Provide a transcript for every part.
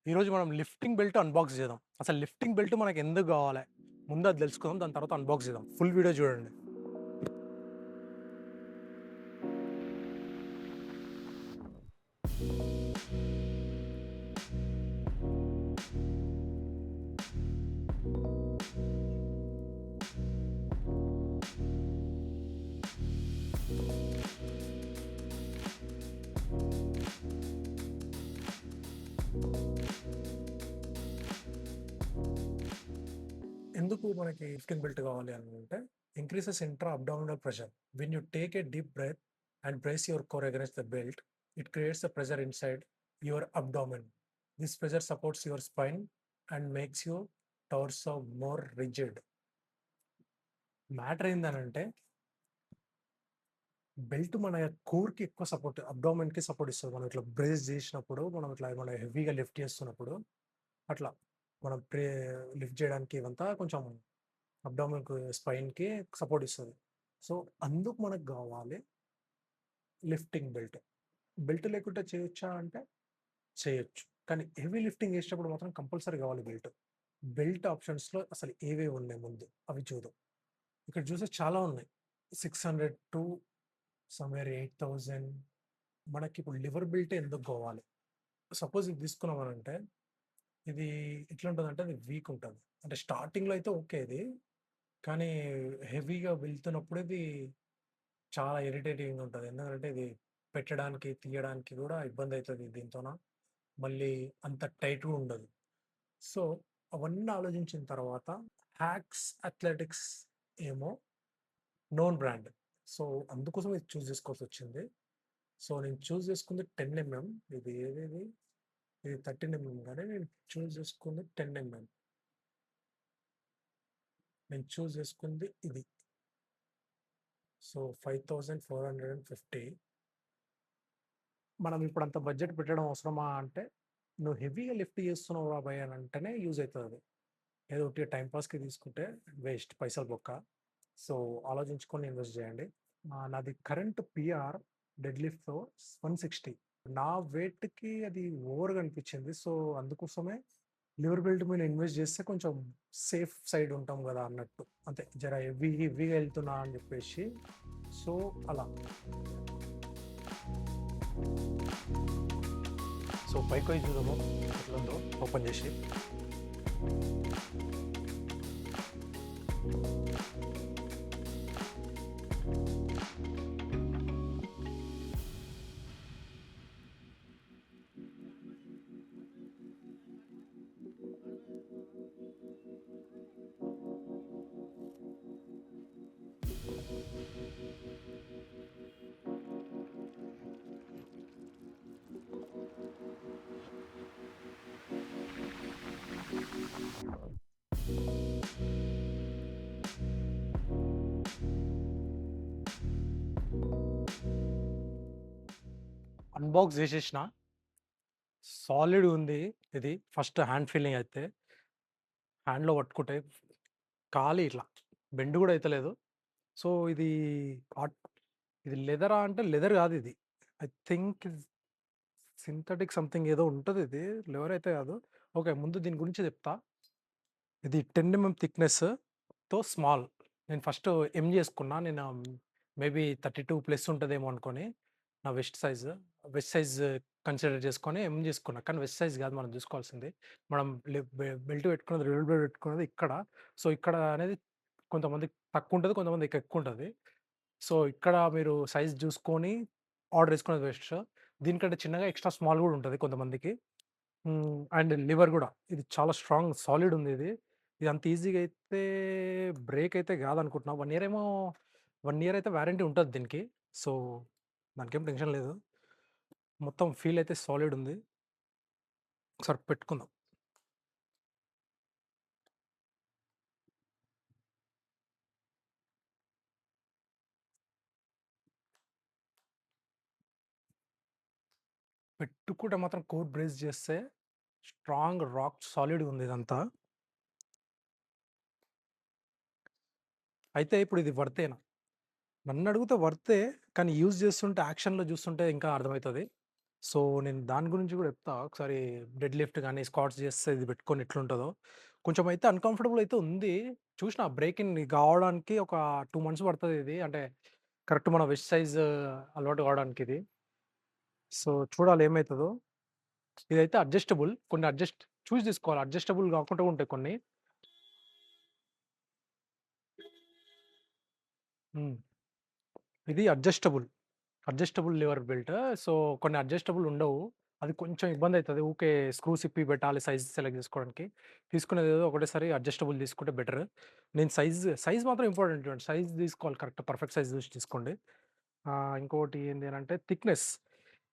ఈరోజు మనం lifting belt unbox చేద్దాం. అసలు లిఫ్టింగ్ బెల్ట్ మనకు ఎందుకు కావాలి? ముందు అది తెలుసుకుందాం. దాని తర్వాత అన్బాక్స్ చేద్దాం. ఫుల్ వీడియో చూడండి. ఎందుకు మనకి లిఫ్టింగ్ బెల్ట్ కావాలి అనుకుంటే, increases intra abdominal pressure. When you take a deep breath and brace your core against the belt, it creates the pressure inside your abdomen. This pressure supports your spine and makes you torso more rigid. Matter ఏందనంటే, belt మన కోర్‌కి ఎక్కువ support, అబ్డామెన్‌కి support ఇస్తది. మనం ఇట్లా brace చేసినప్పుడు, మనం ఇట్లా ఏమన్నా హెవీగా లిఫ్ట్ చేస్తున్నప్పుడు, అట్లా మనం లిఫ్ట్ చేయడానికి ఇవంతా కొంచెం అబ్డామెన్‌కి, స్పైన్‌కి సపోర్ట్ ఇస్తది. సో, అందుకు మనకు గావాలి లిఫ్టింగ్ బెల్ట్. బెల్ట్ లేకుంటే చేయొచ్చా అంటే చేయొచ్చు. కానీ హెవీ లిఫ్టింగ్ చేసేటప్పుడు మాత్రం కంపల్సరీ కావాలి బెల్ట్. బెల్ట్ ఆప్షన్స్‌లో అసలు ఏవేవి ఉన్నాయి ముందు అవి చూద్దాం. ఇక్కడ చూస్తే చాలా ఉన్నాయి. 600 టు సమ్‌వేర్ 8000. మనకిప్పుడు లివర్ బెల్టే ఎందుకు కావాలి? సపోజ్ ఇది తీసుకున్నామనంటే, ఇది ఎట్లుంటదంటే అది వీక్ ఉంటది. అంటే స్టార్టింగ్‌లో అయితే ఓకే ఇది. కానీ హెవీగా వెళ్తున్నప్పుడు ఇది చాలా ఇరిటేటింగ్‌గా ఉంటది. ఎందుకంటే ఇది పెట్టడానికి, తీయడానికి గూడా ఇబ్బందయితది దీంతోన. మళ్ళీ అంత టైట్‌గా ఉండదు. సో, అవన్నీ ఆలోచించిన తర్వాత హ్యాక్స్ అథ్లెటిక్స్ ఏమో నోన్ బ్రాండ్. సో, అందుకోసం ఇది చూజ్ చేసుకోవాల్సొచ్చింది. సో, నేను చూజ్ చేసుకుంది 10 ఎంఎం. ఇది ఏదిది? ఇది 13 ఎంఎం గానీ నేను చూజ్ చేసుకుంది 10 ఎంఎం. నేను చూజ్ చేసుకుంది ఇది. సో, 5450. మనం ఇప్పుడు అంత బడ్జెట్ పెట్టడం అవసరమా అంటే, నువ్వు హెవీగా లిఫ్ట్ చేస్తున్నావు బాబాయ్ అని అంటేనే యూజ్ అయితదది. ఏదో ఉట్టిగా టైమ్ పాస్‌కి తీసుకుంటే వేస్ట్, పైసలు బొక్క. సో, ఆలోచించుకొని ఇన్వెస్ట్ చేయండి. నాది కరెంట్ పీఆర్ డెడ్ లిఫ్ట్‌లో 160. నా వెయిట్‌కి అది ఓవర్‌గా అనిపించింది. సో, అందుకోసమే లివర్ బెల్ట్ మీద ఇన్వెస్ట్ చేస్తే కొంచెం సేఫ్ సైడ్ ఉంటాం గదా అన్నట్టు. అంతే, జర హెవీగా ఎళ్తున్నా అని జెప్పేసి. సో, అలా. సో, పైకి చూద్దాము ఎట్లుందో ఓపెన్ జేసి. అన్బాక్స్ జేసేసిన. సాలిడ్‌గుంది ఇది. ఫస్ట్ హ్యాండ్ ఫీలింగ్ అయితే. హ్యాండ్‌లో పట్టుకుంటే కాలి ఇట్లా బెండ్ గూడా అయితలేదు. సో, ఇది ఆట్ ఇది లెదరా అంటే లెదర్ గాదిది. ఐ థింక్ సింథటిక్ సంథింగ్ ఏదో ఉంటదిది. లెదర్ అయితే గాదు. ఓకే. ముందు దీని గురించి చెప్తా. ఇది 10 ఎంఎం థిక్‌నెస్‌తో స్మాల్. నేను ఫస్ట్ ఎమ్ జేసుకున్నా. నేను మేబీ 32 ప్లస్ ఉంటదేమో అనుకోని. నా వెస్ట్ సైజ్ కన్సిడర్ చేసుకొని ఎమ్ జేసుకున్నా. కానీ వెస్ట్ సైజ్ గాదు మనం జూసుకోవాల్సింది. మనం బెల్ట్ పెట్టుకున్నది, రివెల్ బెల్ట్ పెట్టుకున్నది ఇక్కడ. సో, ఇక్కడ అనేది కొంతమందికి తక్కువుంటది. కొంతమందికి ఎక్కువుంటది. సో, ఇక్కడ మీరు సైజ్ జూసుకొని ఆర్డర్ చేసుకునేది బెస్ట్. దీనికంటే చిన్నగా ఎక్స్‌ట్రా స్మాల్ గూడా ఉంటది కొంతమందికి. అండ్ లివర్ గూడా. ఇది చాలా స్ట్రాంగ్ సాలిడ్ ఉంది ఇది. ఇది అంత ఈజీగా అయితే బ్రేక్ అయితే గాదనుకుంటున్నా. 1 ఇయర్ ఏమో, 1 ఇయర్ అయితే వారంటీ ఉంటది దీనికి. సో, దానికేం టెన్షన్ లేదు. మొత్తం ఫీల్ అయితే సాలిడ్ ఉంది. ఒకసారి పెట్టుకుందాం. పెట్టుకుంటే మాత్రం కోర్ బ్రేస్ చేస్తే స్ట్రాంగ్ రాక్ సాలిడ్‌గా ఉంది ఇదంతా. అయితే ఇప్పుడు ఇది వర్తేనా? నన్నడిగితే వర్తే. కానీ యూజ్ చేస్తుంటే యాక్షన్‌లో చూస్తుంటే ఇంకా అర్థమైతది. సో, నేను దాని గురించి గూడా చెప్తా. ఒకసారి డెడ్ లిఫ్ట్ గాని, స్క్వాట్స్ చేస్తే ఇది పెట్టుకొని ఎట్లుంటదో. కొంచెం అయితే అన్‌కంఫర్టబుల్ అయితే ఉంది. చూసిన బ్రేక్ ఇన్ కావడానికి ఒక 2 మంత్స్ పడతది ఇది. అంటే కరెక్ట్ మన వెస్ట్ సైజ్ అలవాటు కావడానికి ఇది. సో, చూడాలి ఏమైతదో. ఇదైతే అడ్జస్టబుల్. కొన్ని చూసి తీసుకోవాలి. అడ్జస్టబుల్ కాకుండా ఉంటాయి కొన్ని. హ్మ్. ఇది అడ్జస్టబుల్ లివర్ బెల్ట్. సో, కొన్ని అడ్జస్టబుల్ ఉండవు. అది కొంచెం ఇబ్బందయితది. ఊకే స్క్రూస్ ఇప్పి పెట్టాలి సైజ్ సెలెక్ట్ జేసుకోవడానికి. తీసుకునేదేదో ఒకటేసారి అడ్జస్టబుల్ తీసుకుంటే బెటర్. నేను సైజ్ మాత్రం ఇంపార్టెంట్ చూడండి. సైజ్ తీసుకోవాలి కరెక్ట్ పర్ఫెక్ట్ సైజ్ చూసి తీసుకోండి. ఇంకోటి ఏంది అనంటే థిక్‌నెస్.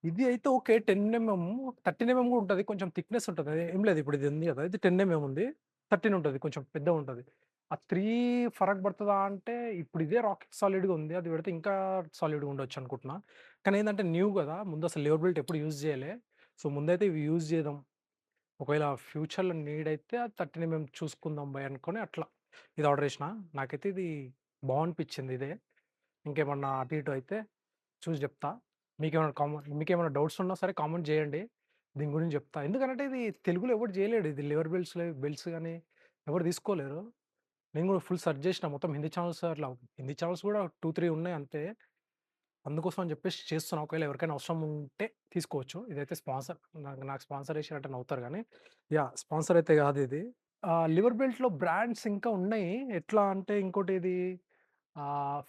ఇది అయితే ఓకే. 10 ఎంఎం, 13 ఎంఎం గూడా ఉంటది. కొంచెం థిక్‌నెస్ ఉంటది. ఏం లేదు ఇప్పుడు ఇది ఉంది గదా! ఇది 10 ఎంఎం ఉంది. 13 ఉంటది. కొంచెం పెద్దగుంటది. ఆ 3 ఫరక్ పడతదా అంటే ఇప్పుడు ఇదే రాక్ సాలిడ్‌గా ఉంది. అది పెడితే ఇంకా సాలిడ్‌గా ఉండొచ్చనుకుంటున్నా. కానీ ఏందంటే న్యూ గదా! ముందసలు లివర్ బెల్ట్ ఎప్పుడు యూజ్ జేయలే. సో, ముందైతే ఇవి యూజ్ చేద్దాం. ఒకవేళ ఫ్యూచర్‌లో నీడ్ అయితే ఆ 13 ఎంఎం చూసుకుందాం బై అనుకోని అట్లా ఇది ఆర్డర్ చేసిన. నాకైతే ఇది అనిపిచ్చింది ఇదే. ఇంకేమన్నా అటు ఇటు అయితే చూసి జెప్తా. మీకేమైనా డౌట్స్ ఉన్నా సరే కామెంట్ జేయండి. దీని గురించి జెప్తా. ఎందుకనంటే ఇది తెలుగులో ఎవడు జేయలేడు. ఇది లివర్ బెల్ట్స్ గాని ఎవరు తీసుకోలేరు. నేను గూడా ఫుల్ సెర్చ్ జేసినా మొత్తం హిందీ ఛానెల్స్ అట్లా హిందీ ఛానెల్స్ గూడా 2, 3 ఉన్నాయి అంతే. అందుకోసం అని జెప్పేసి చేస్తున్నా. ఒకవేళ ఎవరికైనా అవసరం ఉంటే తీసుకోవచ్చు. ఇదైతే నాకు స్పాన్సర్ చేసినట్టే నవ్వుతారు గానీ, స్పాన్సర్ అయితే గాదిది. లివర్ బెల్ట్‌లో బ్రాండ్స్ ఇంకా ఉన్నాయి. ఎట్లా అంటే ఇంకోటిది ఆహ్,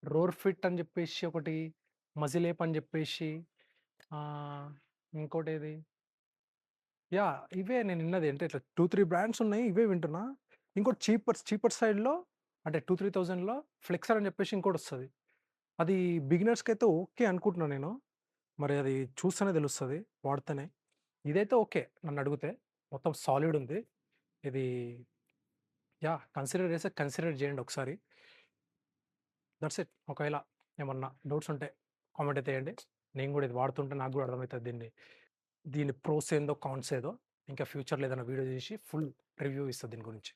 రోర్ ఫిట్ అని జెప్పేసి ఒకటి, మజిలేప్ అని జెప్పేసి ఆహ్, ఇంకోటేది ఇవే నేను ఇన్నది. అంటే ఇట్లా 2, 3 బ్రాండ్స్ ఉన్నాయి. ఇవే వింటున్నా. ఇంకోటి చీపర్ సైడ్‌లో అంటే 2, 3000లో ఫ్లెక్సర్ అని జెప్పేసి ఇంకోటొస్తది. అది బిగినర్స్‌కైతే ఓకే అనుకుంటున్నా నేను. మరి అది చూస్తేనే తెలుస్తది వాడితేనే. ఇదైతే ఓకే నన్నడిగితే. మొత్తం సాలిడ్ ఉంది. ఇది కన్సిడర్ జేయండి ఒకసారి. That's it. ఒకవేళ ఏమన్నా డౌట్స్ ఉంటే కామెంట్ అయితే ఎయండి. నేను గూడా ఇది వాడుతుంటే నాకు గూడా అర్థమైతది దీని ప్రోస్ ఏందో, కాన్స్ ఏదో. ఇంకా ఫ్యూచర్‌లో ఏదైనా వీడియో జేసి ఫుల్ రివ్యూ ఇస్తా దీని గురించి.